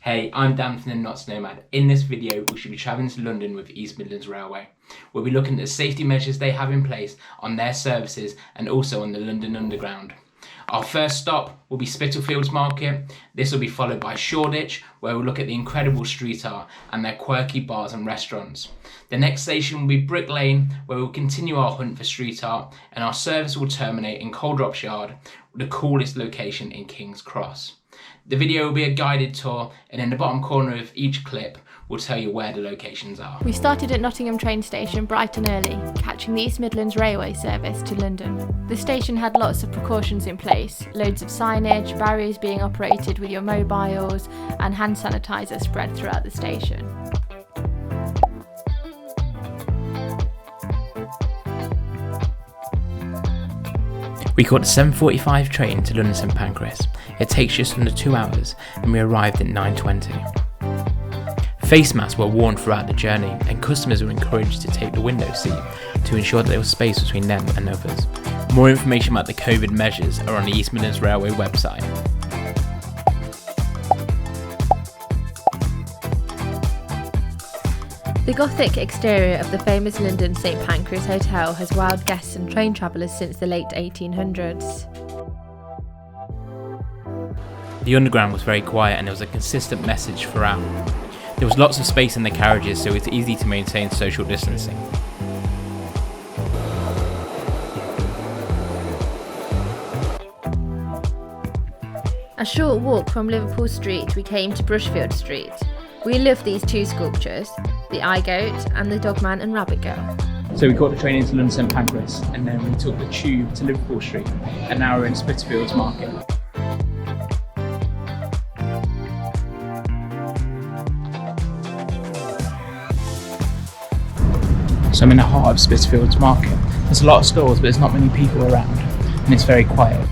Hey, I'm Dan from the NOTTINGHAM. In this video, we should be travelling to London with East Midlands Railway. We'll be looking at the safety measures they have in place on their services and also on the London Underground. Our first stop will be SPITALFIELDS Market. This will be followed by Shoreditch, where we'll look at the incredible street art and their quirky bars and restaurants. The next station will be Brick Lane, where we'll continue our hunt for street art, and our service will terminate in Coldrops Yard, the coolest location in King's Cross. The video will be a guided tour, and in the bottom corner of each clip we'll tell you where the locations are. We started at Nottingham train station bright and early, catching the East Midlands Railway service to London. The station had lots of precautions in place, loads of signage, barriers being operated with your mobiles, and hand sanitizer spread throughout the station. We caught the 7:45 train to London St Pancras. It takes just under 2 hours and we arrived at 9:20. Face masks were worn throughout the journey and customers were encouraged to take the window seat to ensure that there was space between them and others. More information about the COVID measures are on the East Midlands Railway website. The Gothic exterior of the famous London St Pancras Hotel has wowed guests and train travellers since the late 1800s. The Underground was very quiet and there was a consistent message throughout. There was lots of space in the carriages, so it's easy to maintain social distancing. A short walk from Liverpool Street we came to Brushfield Street. We love these two sculptures, the Eye Goat and the Dogman and Rabbit Girl. So we caught the train into London St Pancras and then we took the tube to Liverpool Street and now we're in SPITALFIELDS Market. So I'm in the heart of SPITALFIELDS Market. There's a lot of stores but there's not many people around and it's very quiet.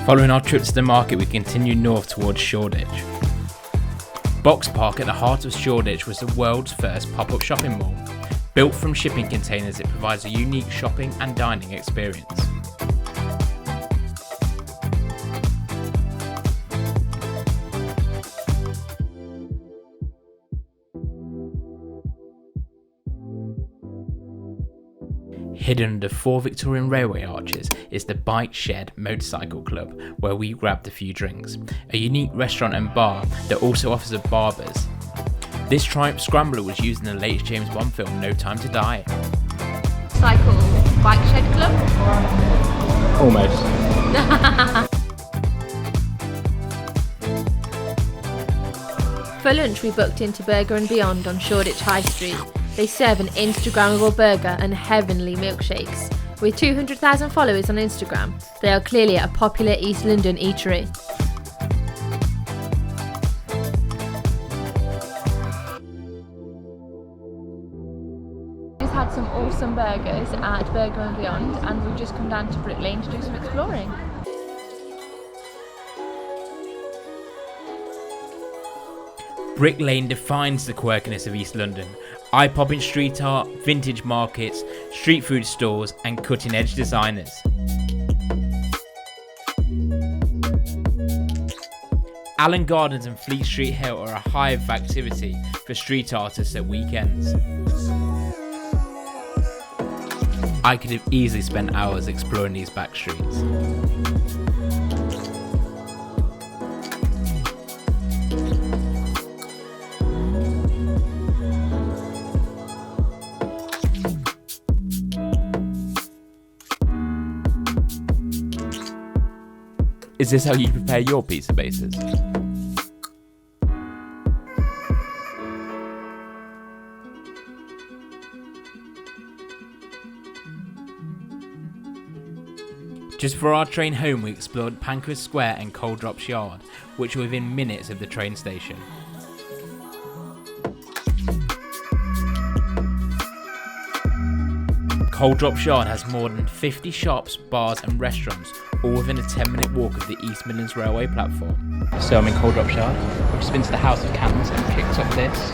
Following our trip to the market, we continued north towards Shoreditch. BOXPARK at the heart of Shoreditch was the world's first pop-up shopping mall. Built from shipping containers, it provides a unique shopping and dining experience. Hidden under 4 Victorian Railway arches is the Bike Shed Motorcycle Club, where we grabbed a few drinks. A unique restaurant and bar that also offers a barbers. This Triumph Scrambler was used in the latest James Bond film No Time to Die. Cycle Bike Shed Club? Almost. For lunch we booked into Burger and Beyond on Shoreditch High Street. They serve an Instagrammable burger and heavenly milkshakes. With 200,000 followers on Instagram, they are clearly a popular East London eatery. We've had some awesome burgers at Burger and Beyond and we've just come down to Brick Lane to do some exploring. Brick Lane defines the quirkiness of East London. Eye-popping street art, vintage markets, street food stores and cutting-edge designers. Allen Gardens and Fleet Street Hill are a hive of activity for street artists at weekends. I could have easily spent hours exploring these back streets. Is this how you prepare your pizza bases? Just for our train home, we explored PANCRAS Square and Coldrops Yard, which were within minutes of the train station. Coldrops Yard has more than 50 shops, bars and restaurants, all within a 10-minute walk of the East Midlands Railway platform. So I'm in Coldrops Yard. We've just been to the House of Cans and picked up this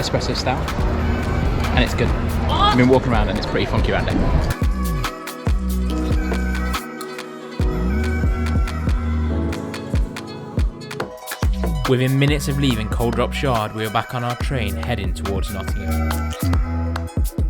espresso stout, and it's good. I've been walking around and it's pretty funky around here. Within minutes of leaving Coldrops Yard, we were back on our train heading towards Nottingham.